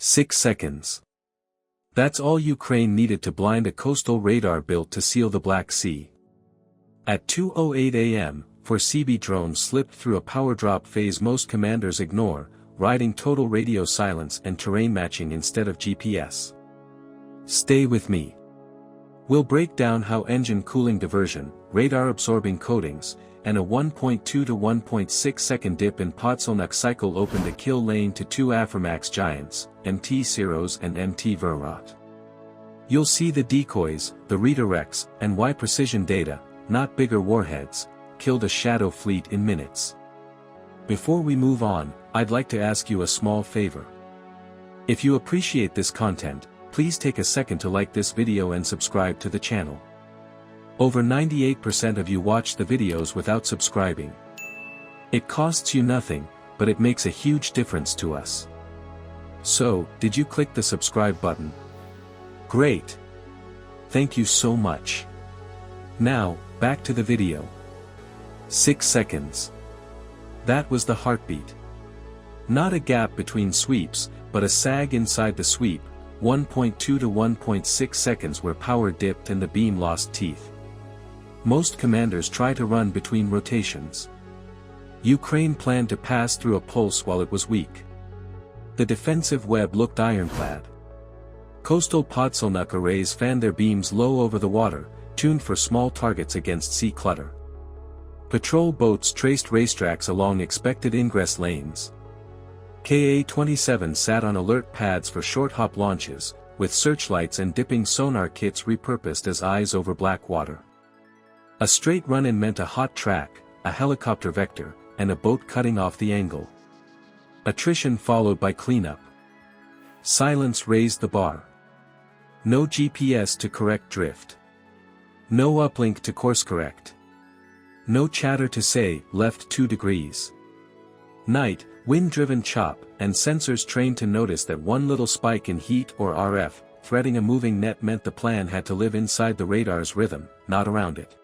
6 seconds. That's all Ukraine needed to blind a coastal radar built to seal the Black Sea. At 2:08 a.m., 4CB drones slipped through a power drop phase most commanders ignore, riding total radio silence and terrain matching instead of GPS. Stay with me. We'll break down how engine cooling diversion, radar-absorbing coatings, and a 1.2 to 1.6 second dip in Podsolnuk cycle opened a kill lane to two Aframax giants, MT Siros and MT Verrat. You'll see the decoys, the redirects, and why precision data, not bigger warheads, killed a shadow fleet in minutes. Before we move on, I'd like to ask you a small favor. If you appreciate this content, please take a second to like this video and subscribe to the channel. Over 98% of you watch the videos without subscribing. It costs you nothing, but it makes a huge difference to us. So, did you click the subscribe button? Great! Thank you so much. Now, back to the video. 6 seconds. That was the heartbeat. Not a gap between sweeps, but a sag inside the sweep, 1.2 to 1.6 seconds where power dipped and the beam lost teeth. Most commanders try to run between rotations. Ukraine planned to pass through a pulse while it was weak. The defensive web looked ironclad. Coastal Podsolnuk arrays fanned their beams low over the water, tuned for small targets against sea clutter. Patrol boats traced racetracks along expected ingress lanes. Ka-27 sat on alert pads for short-hop launches, with searchlights and dipping sonar kits repurposed as eyes over black water. A straight run-in meant a hot track, a helicopter vector, and a boat cutting off the angle. Attrition followed by cleanup. Silence raised the bar. No GPS to correct drift. No uplink to course correct. No chatter to say, left 2 degrees. Night, wind-driven chop, and sensors trained to notice that one little spike in heat or RF, threading a moving net meant the plan had to live inside the radar's rhythm, not around it.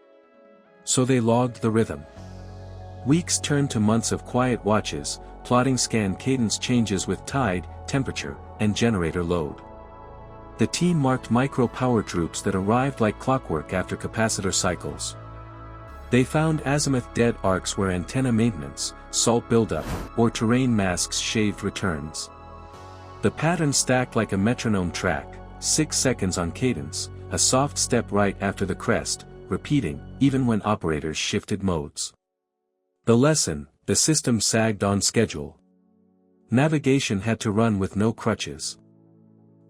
So they logged the rhythm. Weeks turned to months of quiet watches, plotting scan cadence changes with tide, temperature, and generator load. The team marked micro-power droops that arrived like clockwork after capacitor cycles. They found azimuth dead arcs where antenna maintenance, salt buildup, or terrain masks shaved returns. The pattern stacked like a metronome track, 6 seconds on cadence, a soft step right after the crest, repeating, even when operators shifted modes. The lesson, the system sagged on schedule. Navigation had to run with no crutches.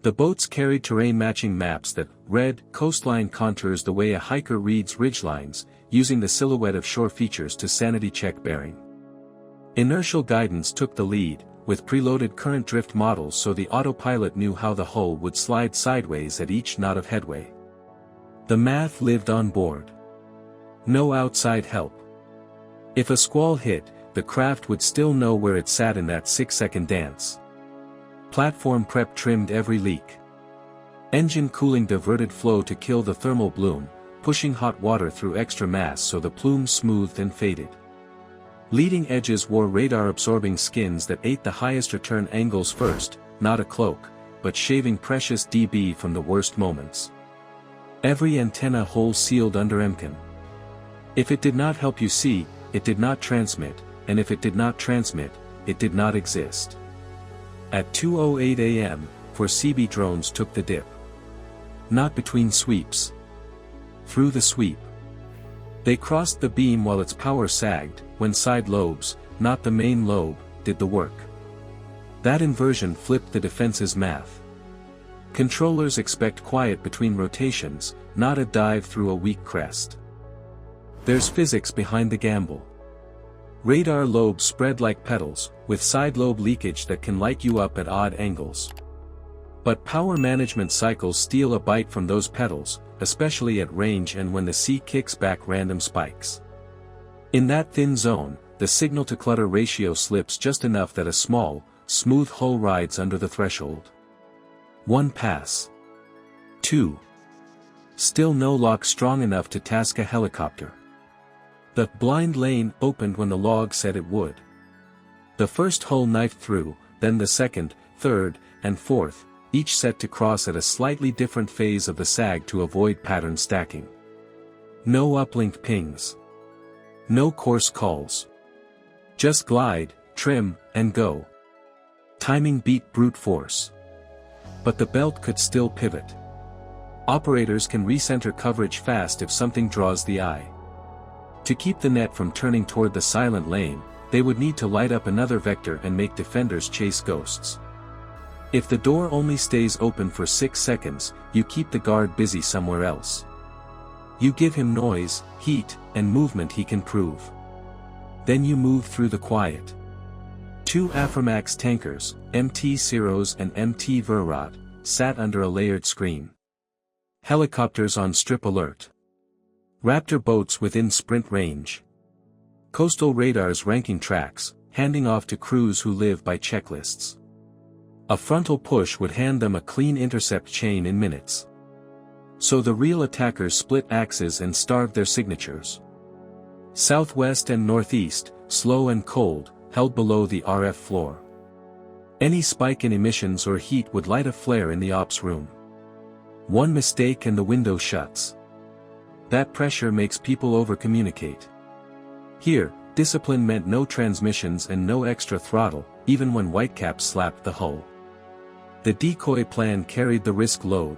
The boats carried terrain-matching maps that read coastline contours the way a hiker reads ridgelines, using the silhouette of shore features to sanity check bearing. Inertial guidance took the lead, with preloaded current drift models so the autopilot knew how the hull would slide sideways at each knot of headway. The math lived on board. No outside help. If a squall hit, the craft would still know where it sat in that 6-second dance. Platform prep trimmed every leak. Engine cooling diverted flow to kill the thermal bloom, pushing hot water through extra mass so the plume smoothed and faded. Leading edges wore radar-absorbing skins that ate the highest return angles first, not a cloak, but shaving precious dB from the worst moments. Every antenna hole sealed under MCAN. If it did not help you see, it did not transmit, and if it did not transmit, it did not exist. At 2:08 a.m., 4CB drones took the dip. Not between sweeps. Through the sweep. They crossed the beam while its power sagged, when side lobes, not the main lobe, did the work. That inversion flipped the defense's math. Controllers expect quiet between rotations, not a dive through a weak crest. There's physics behind the gamble. Radar lobes spread like petals, with side lobe leakage that can light you up at odd angles. But power management cycles steal a bite from those petals, especially at range and when the sea kicks back random spikes. In that thin zone, the signal-to-clutter ratio slips just enough that a small, smooth hull rides under the threshold. 1 pass. 2. Still no lock strong enough to task a helicopter. The blind lane opened when the log said it would. The first hull knifed through, then the second, third, and fourth, each set to cross at a slightly different phase of the sag to avoid pattern stacking. No uplink pings. No coarse calls. Just glide, trim, and go. Timing beat brute force. But the belt could still pivot. Operators can recenter coverage fast if something draws the eye. To keep the net from turning toward the silent lane, they would need to light up another vector and make defenders chase ghosts. If the door only stays open for 6 seconds, you keep the guard busy somewhere else. You give him noise, heat, and movement he can prove. Then you move through the quiet. 2 Aframax tankers, MT Ciros and MT Verrat, sat under a layered screen. Helicopters on strip alert. Raptor boats within sprint range. Coastal radars ranking tracks, handing off to crews who live by checklists. A frontal push would hand them a clean intercept chain in minutes. So the real attackers split axes and starved their signatures. Southwest and northeast, slow and cold, held below the RF floor. Any spike in emissions or heat would light a flare in the ops room. One mistake and the window shuts. That pressure makes people over-communicate. Here, discipline meant no transmissions and no extra throttle, even when Whitecaps slapped the hull. The decoy plan carried the risk load.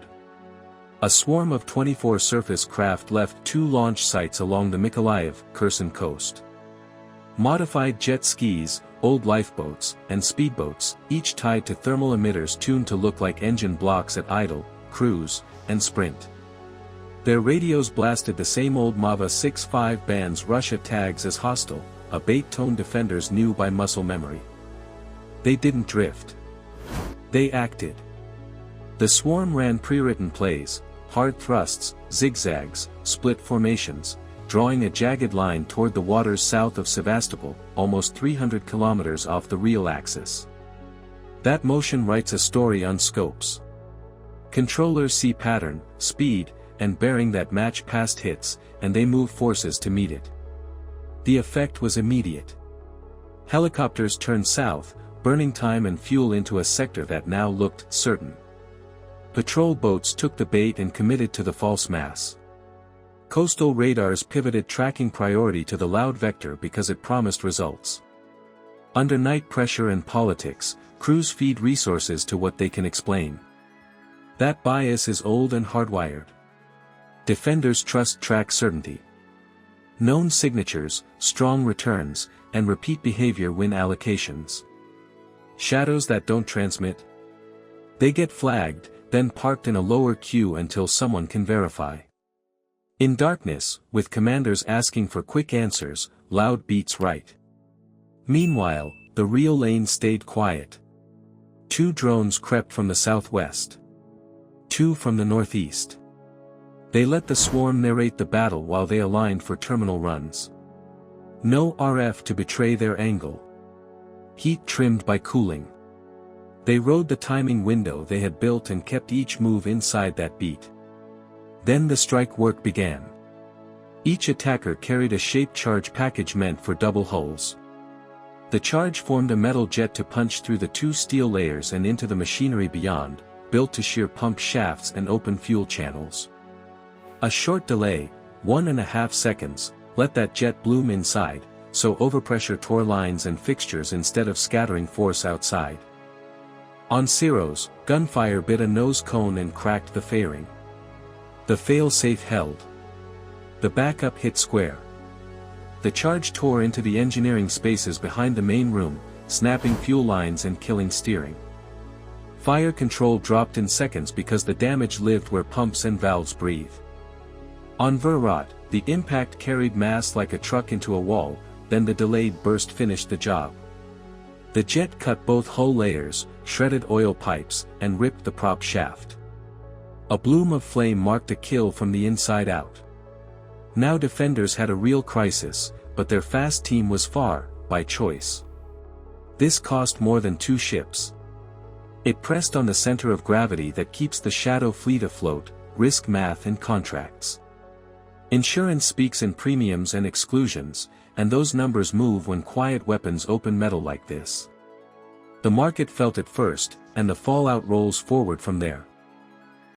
A swarm of 24 surface craft left 2 launch sites along the Mykolaiv-Kherson coast. Modified jet skis, old lifeboats, and speedboats, each tied to thermal emitters tuned to look like engine blocks at idle, cruise, and sprint. Their radios blasted the same old MAVA 6.5 band's Russia tags as hostile, a bait tone defenders knew by muscle memory. They didn't drift. They acted. The swarm ran pre-written plays, hard thrusts, zigzags, split formations, drawing a jagged line toward the waters south of Sevastopol, almost 300 kilometers off the real axis. That motion writes a story on scopes. Controllers see pattern, speed, and bearing that match past hits, and they move forces to meet it. The effect was immediate. Helicopters turned south, burning time and fuel into a sector that now looked certain. Patrol boats took the bait and committed to the false mass. Coastal radars pivoted tracking priority to the loud vector because it promised results. Under night pressure and politics, crews feed resources to what they can explain. That bias is old and hardwired. Defenders trust track certainty. Known signatures, strong returns, and repeat behavior win allocations. Shadows that don't transmit? They get flagged, then parked in a lower queue until someone can verify. In darkness, with commanders asking for quick answers, loud beats right. Meanwhile, the real lane stayed quiet. 2 drones crept from the southwest. 2 from the northeast. They let the swarm narrate the battle while they aligned for terminal runs. No RF to betray their angle. Heat trimmed by cooling. They rode the timing window they had built and kept each move inside that beat. Then the strike work began. Each attacker carried a shaped charge package meant for double hulls. The charge formed a metal jet to punch through the 2 steel layers and into the machinery beyond, built to shear pump shafts and open fuel channels. A short delay, 1.5 seconds, let that jet bloom inside, so overpressure tore lines and fixtures instead of scattering force outside. On Ciros, gunfire bit a nose cone and cracked the fairing. The fail-safe held. The backup hit square. The charge tore into the engineering spaces behind the main room, snapping fuel lines and killing steering. Fire control dropped in seconds because the damage lived where pumps and valves breathe. On Verrat, the impact carried mass like a truck into a wall, then the delayed burst finished the job. The jet cut both hull layers, shredded oil pipes, and ripped the prop shaft. A bloom of flame marked a kill from the inside out. Now defenders had a real crisis, but their fast team was far, by choice. This cost more than 2 ships. It pressed on the center of gravity that keeps the shadow fleet afloat, risk math and contracts. Insurance speaks in premiums and exclusions, and those numbers move when quiet weapons open metal like this. The market felt it first, and the fallout rolls forward from there.